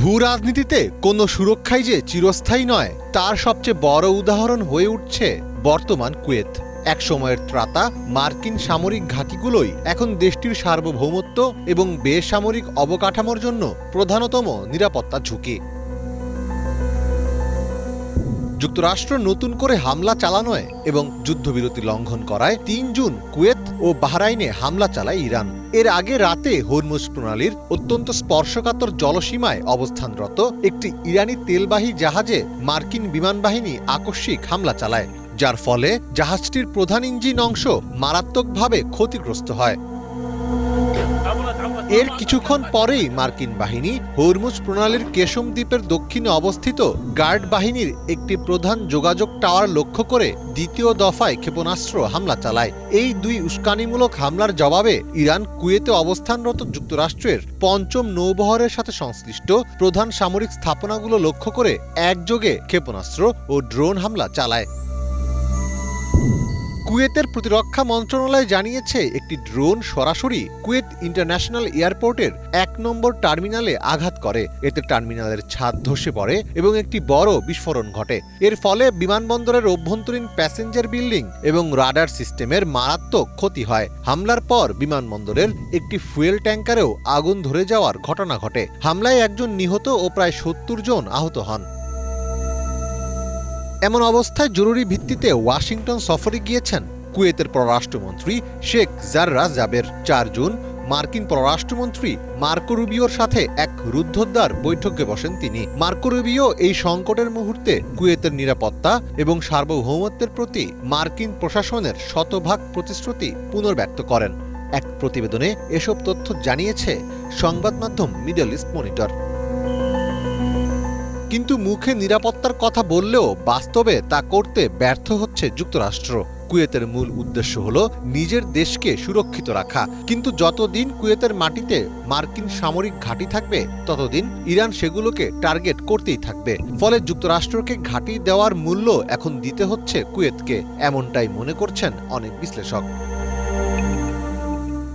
ভূ রাজনীতিতে কোনো সুরক্ষাই যে চিরস্থায়ী নয় তার সবচেয়ে বড় উদাহরণ হয়ে উঠছে বর্তমান কুয়েত। এক সময়ের ত্রাতা মার্কিন সামরিক ঘাঁটিগুলোই এখন দেশটির সার্বভৌমত্ব এবং বেসামরিক অবকাঠামোর জন্য প্রধানতম নিরাপত্তা ঝুঁকি। যুক্তরাষ্ট্র নতুন করে হামলা চালানোয় এবং যুদ্ধবিরতি লঙ্ঘন করায় ৩ জুন কুয়েত ও বাহরাইনে হামলা চালায় ইরান। এর আগে রাতে হরমুজ প্রণালীর অত্যন্ত স্পর্শকাতর জলসীমায় অবস্থানরত একটি ইরানি তেলবাহী জাহাজে মার্কিন বিমান বাহিনী আকস্মিক হামলা চালায়, যার ফলে জাহাজটির প্রধান ইঞ্জিন অংশ মারাত্মকভাবে ক্ষতিগ্রস্ত হয়। এর কিছুক্ষণ পরেই মার্কিন বাহিনী হরমুজ প্রণালীর কেশম দ্বীপের দক্ষিণে অবস্থিত গার্ড বাহিনীর একটি প্রধান যোগাযোগ টাওয়ার লক্ষ্য করে দ্বিতীয় দফায় ক্ষেপণাস্ত্র হামলা চালায়। এই দুই উস্কানিমূলক হামলার জবাবে ইরান কুয়েতে অবস্থানরত যুক্তরাষ্ট্রের পঞ্চম নৌবহরের সাথে সংশ্লিষ্ট প্রধান সামরিক স্থাপনাগুলো লক্ষ্য করে একযোগে ক্ষেপণাস্ত্র ও ড্রোন হামলা চালায়। কুয়েতের প্রতিরক্ষা মন্ত্রণালয় জানিয়েছে, একটি ড্রোন সরাসরি কুয়েত ইন্টারন্যাশনাল এয়ারপোর্টের ১ নম্বর টার্মিনালে আঘাত করে। এতে টার্মিনালের ছাদ ধসে পড়ে এবং একটি বড় বিস্ফোরণ ঘটে। এর ফলে বিমানবন্দরের অভ্যন্তরীণ প্যাসেঞ্জার বিল্ডিং এবং রাডার সিস্টেমের মারাত্মক ক্ষতি হয়। হামলার পর বিমানবন্দরের একটি ফুয়েল ট্যাঙ্কারেও আগুন ধরে যাওয়ার ঘটনা ঘটে। হামলায় একজন নিহত ও প্রায় ৭০ জন আহত হন। এমন অবস্থায় জরুরি ভিত্তিতে ওয়াশিংটন সফরে গিয়েছেন কুয়েতের পররাষ্ট্রমন্ত্রী শেখ জাররাস জাবের। ৪ জুন মার্কিন পররাষ্ট্রমন্ত্রী মার্কো রুবিওর সাথে এক রুদ্ধদ্বার বৈঠকে বসেন তিনি। মার্কো রুবিও এই সংকটের মুহূর্তে কুয়েতের নিরাপত্তা এবং সার্বভৌমত্বের প্রতি মার্কিন প্রশাসনের শতভাগ প্রতিশ্রুতি পুনর্ব্যক্ত করেন। এক প্রতিবেদনে এসব তথ্য জানিয়েছে সংবাদ মাধ্যম মিডল ইস্ট মনিটর। কিন্তু মুখে নিরাপত্তার কথা বললেও বাস্তবে তা করতে ব্যর্থ হচ্ছে যুক্তরাষ্ট্র। কুয়েতের মূল উদ্দেশ্য হল নিজের দেশকে সুরক্ষিত রাখা, কিন্তু যতদিন কুয়েতের মাটিতে মার্কিন সামরিক ঘাঁটি থাকবে ততদিন ইরান সেগুলোকে টার্গেট করতেই থাকবে। ফলে যুক্তরাষ্ট্রকে ঘাঁটি দেওয়ার মূল্য এখন দিতে হচ্ছে কুয়েতকে, এমনটাই মনে করছেন অনেক বিশ্লেষক।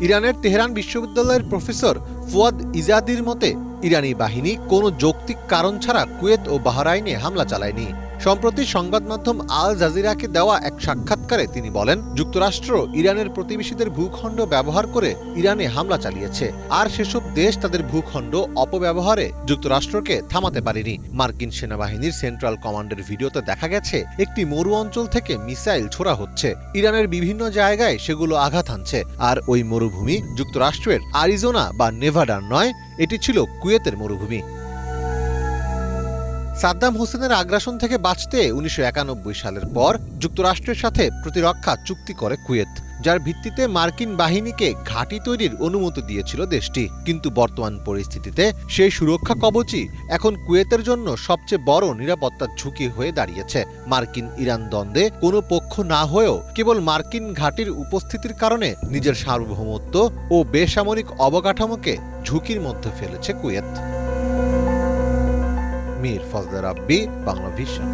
ইরানের তেহরান বিশ্ববিদ্যালয়ের প্রফেসর ফুয়াদ ইজাদির মতে, ইরানি বাহিনী কোনো যৌক্তিক কারণ ছাড়া কুয়েত ও বাহরাইনে হামলা চালায়নি। সম্প্রতি সংবাদ মাধ্যম আল জাজিরাকে দেওয়া এক সাক্ষাৎকারে তিনি বলেন, যুক্তরাষ্ট্র ইরানের প্রতিবেশীদের ভূখণ্ড ব্যবহার করে ইরানে হামলা চালিয়েছে, আর সেসব দেশ তাদের ভূখণ্ড অপব্যবহারে যুক্তরাষ্ট্রকে থামাতে পারেনি। মার্কিন সেনাবাহিনীর সেন্ট্রাল কমান্ডের ভিডিওতে দেখা গেছে একটি মরু অঞ্চল থেকে মিসাইল ছোড়া হচ্ছে, ইরানের বিভিন্ন জায়গায় সেগুলো আঘাত হানছে। আর ওই মরুভূমি যুক্তরাষ্ট্রের আরিজোনা বা নেভাডার নয়, এটি ছিল কুয়েতের মরুভূমি। সাদ্দাম হোসেনের আগ্রাসন থেকে বাঁচতে ১৯৯১ সালের পর যুক্তরাষ্ট্রের সাথে প্রতিরক্ষা চুক্তি করে কুয়েত, যার ভিত্তিতে মার্কিন বাহিনীকে ঘাঁটি তৈরির অনুমতি দিয়েছিল দেশটি। কিন্তু বর্তমান পরিস্থিতিতে সেই সুরক্ষা কবচই এখন কুয়েতের জন্য সবচেয়ে বড় নিরাপত্তার ঝুঁকি হয়ে দাঁড়িয়েছে। মার্কিন ইরান দ্বন্দ্বে কোনো পক্ষ না হয়েও কেবল মার্কিন ঘাঁটির উপস্থিতির কারণে নিজের সার্বভৌমত্ব ও বেসামরিক অবকাঠামোকে ঝুঁকির মধ্যে ফেলেছে কুয়েত। মীর ফজলে রাব্বি, বাংলা ভিশন।